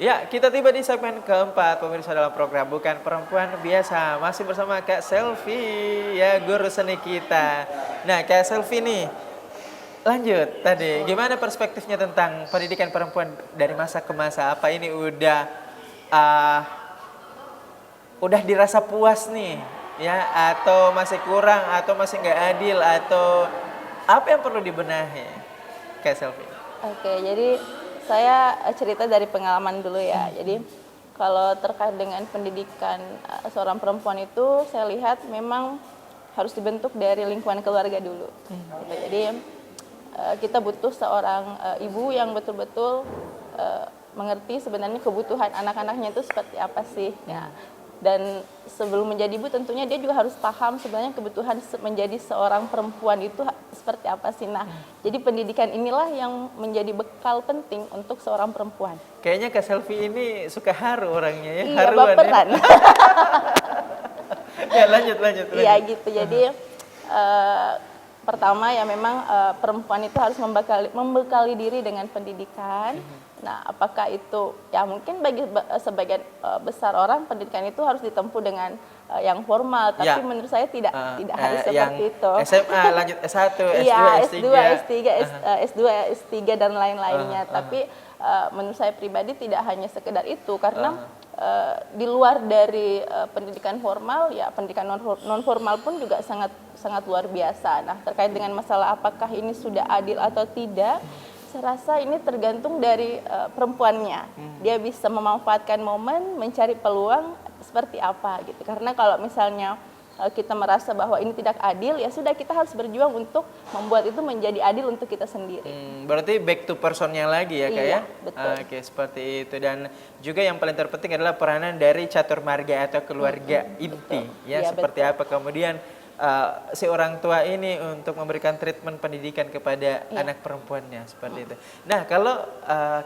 Ya, kita tiba di segmen keempat, pemirsa dalam program Bukan Perempuan Biasa. Masih bersama Kak Selvi, ya guru seni kita. Nah, Kak Selvi nih, lanjut tadi. Gimana perspektifnya tentang pendidikan perempuan dari masa ke masa? Apa ini uh, udah dirasa puas nih, ya? Atau masih kurang, atau masih nggak adil, atau apa yang perlu dibenahi, Kak Selvi? Oke, jadi saya cerita dari pengalaman dulu ya. Jadi kalau terkait dengan pendidikan seorang perempuan itu, saya lihat memang harus dibentuk dari lingkungan keluarga dulu. Gitu. Jadi kita butuh seorang ibu yang betul-betul mengerti sebenarnya kebutuhan anak-anaknya itu seperti apa sih. Ya. Dan sebelum menjadi ibu tentunya dia juga harus paham sebenarnya kebutuhan menjadi seorang perempuan itu seperti apa sih. Nah, jadi pendidikan inilah yang menjadi bekal penting untuk seorang perempuan. Kayaknya Kak Selvi ini suka haru orangnya ya, Iya, haruan baperan. ya. Ya lanjut. Iya gitu, jadi pertama ya memang perempuan itu harus membekali diri dengan pendidikan. Nah, apakah itu ya mungkin bagi sebagian besar orang pendidikan itu harus ditempuh dengan yang formal, tapi Ya. menurut saya tidak harus seperti itu. SMA lanjut S1, S2, Iya, S3. S2, S3 dan lain-lainnya. Tapi menurut saya pribadi tidak hanya sekedar itu, karena di luar dari pendidikan formal, ya pendidikan non formal pun juga sangat luar biasa. Nah, terkait dengan masalah apakah ini sudah adil atau tidak, saya rasa ini tergantung dari perempuannya. Dia bisa memanfaatkan momen, mencari peluang seperti apa gitu. Karena kalau misalnya kita merasa bahwa ini tidak adil, ya sudah kita harus berjuang untuk membuat itu menjadi adil untuk kita sendiri. Berarti back to personnya lagi ya Kak Iya, ya? betul. Oke, seperti itu. Dan juga yang paling terpenting adalah peranan dari catur marga atau keluarga inti. Ya, Iya, seperti apa kemudian si orang tua ini untuk memberikan treatment pendidikan kepada anak perempuannya seperti itu. Nah, kalau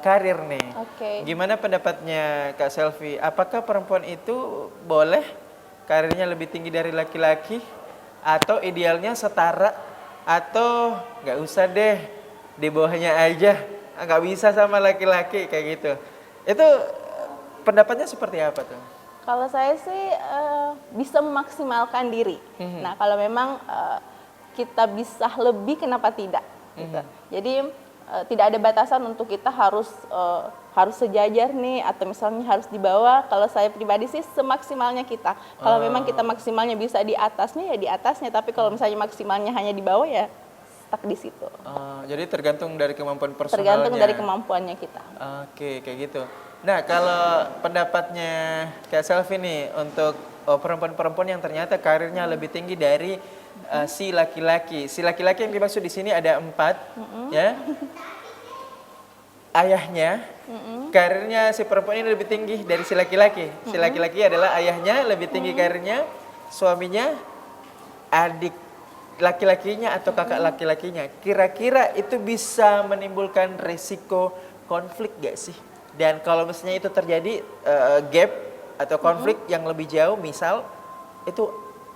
karir nih, gimana pendapatnya Kak Selvi? Apakah perempuan itu boleh karirnya lebih tinggi dari laki-laki, atau idealnya setara, atau nggak usah deh di bawahnya aja, nggak bisa sama laki-laki kayak gitu? Itu pendapatnya seperti apa tuh? Kalau saya sih bisa memaksimalkan diri. Nah, kalau memang kita bisa lebih, kenapa tidak? Gitu. Jadi tidak ada batasan untuk kita harus sejajar nih, atau misalnya harus di bawah. Kalau saya pribadi sih semaksimalnya kita. Kalau memang kita maksimalnya bisa di atasnya, ya di atasnya. Tapi kalau misalnya maksimalnya hanya di bawah, ya stuck di situ. Jadi tergantung dari kemampuan personalnya. Tergantung dari kemampuannya kita. Oke, kayak gitu. Nah, kalau pendapatnya Kak Selvi nih untuk perempuan-perempuan yang ternyata karirnya lebih tinggi dari si laki-laki. Si laki-laki yang dimaksud di sini ada 4, ya. Ayahnya, karirnya si perempuan ini lebih tinggi dari si laki-laki. Si laki-laki adalah ayahnya lebih tinggi karirnya, suaminya, adik laki-lakinya atau kakak laki-lakinya. Kira-kira itu bisa menimbulkan resiko konflik gak sih? Dan kalau misalnya itu terjadi gap atau konflik yang lebih jauh, misal, itu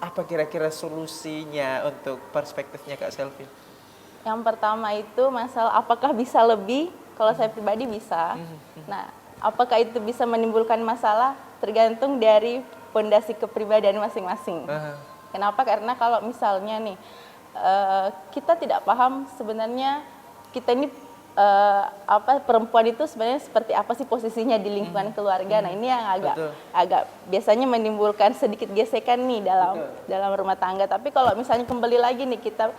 apa kira-kira solusinya untuk perspektifnya Kak Selvi? Yang pertama itu masalah apakah bisa lebih. Kalau saya pribadi bisa. Nah, apakah itu bisa menimbulkan masalah? Tergantung dari fondasi kepribadian masing-masing. Kenapa? Karena kalau misalnya nih kita tidak paham sebenarnya kita ini perempuan itu sebenarnya seperti apa sih posisinya di lingkungan keluarga. Nah, ini yang agak biasanya menimbulkan sedikit gesekan nih dalam rumah tangga. Tapi kalau misalnya kembali lagi nih kita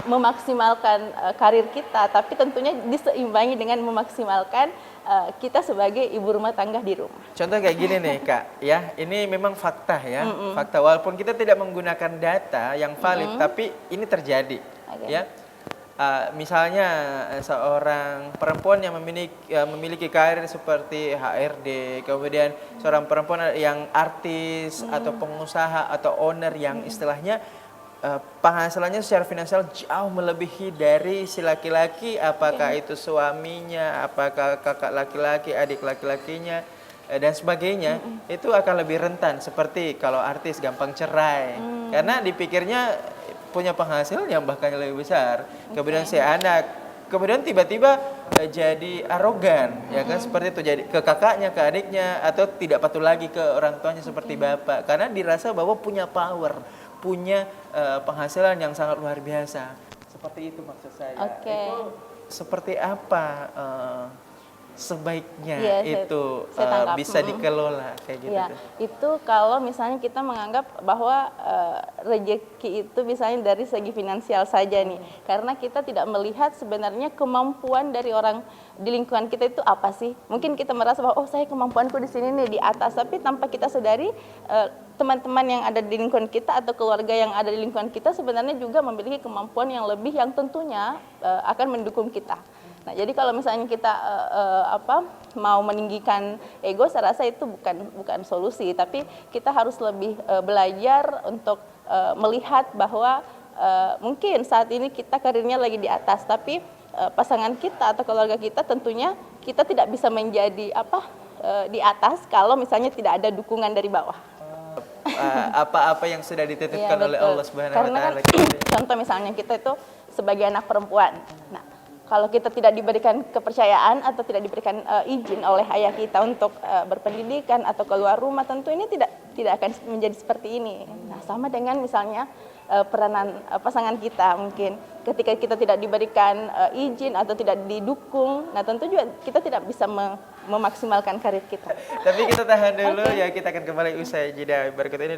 memaksimalkan karir kita, tapi tentunya diseimbangi dengan memaksimalkan kita sebagai ibu rumah tangga di rumah. Contoh kayak gini nih Kak, ya ini memang fakta ya, fakta. Walaupun kita tidak menggunakan data yang valid, tapi ini terjadi, ya. Misalnya seorang perempuan yang memiliki karir seperti HRD, kemudian seorang perempuan yang artis atau pengusaha atau owner yang istilahnya penghasilannya secara finansial jauh melebihi dari si laki-laki, apakah itu suaminya, apakah kakak laki-laki, adik laki-lakinya, dan sebagainya, itu akan lebih rentan. Seperti kalau artis gampang cerai, karena dipikirnya punya penghasilan yang bahkan lebih besar. Kemudian si anak kemudian tiba-tiba jadi arogan, ya kan, seperti itu, jadi ke kakaknya, ke adiknya, atau tidak patuh lagi ke orang tuanya seperti bapak, karena dirasa bahwa punya power, punya penghasilan yang sangat luar biasa. Seperti itu maksud saya. Itu seperti apa sebaiknya saya bisa dikelola kayak gitu? Ya, itu kalau misalnya kita menganggap bahwa rezeki itu misalnya dari segi finansial saja nih, karena kita tidak melihat sebenarnya kemampuan dari orang di lingkungan kita itu apa sih. Mungkin kita merasa bahwa saya kemampuanku di sini nih di atas, tapi tanpa kita sadari teman-teman yang ada di lingkungan kita atau keluarga yang ada di lingkungan kita sebenarnya juga memiliki kemampuan yang lebih yang tentunya akan mendukung kita. Nah, jadi kalau misalnya kita mau meninggikan ego, saya rasa itu bukan solusi, tapi kita harus lebih belajar untuk melihat bahwa mungkin saat ini kita karirnya lagi di atas, tapi pasangan kita atau keluarga kita tentunya kita tidak bisa menjadi di atas kalau misalnya tidak ada dukungan dari bawah. Apa-apa yang sudah dititipkan oleh Allah Subhanahu wa Ta'ala. Contoh misalnya kita itu sebagai anak perempuan. Nah, kalau kita tidak diberikan kepercayaan atau tidak diberikan izin oleh ayah kita untuk berpendidikan atau keluar rumah, tentu ini tidak akan menjadi seperti ini. Nah, sama dengan misalnya peranan pasangan kita, mungkin ketika kita tidak diberikan izin atau tidak didukung, nah tentu juga kita tidak bisa memaksimalkan karir kita. Tapi kita tahan dulu ya, kita akan kembali usai jeda berikut ini.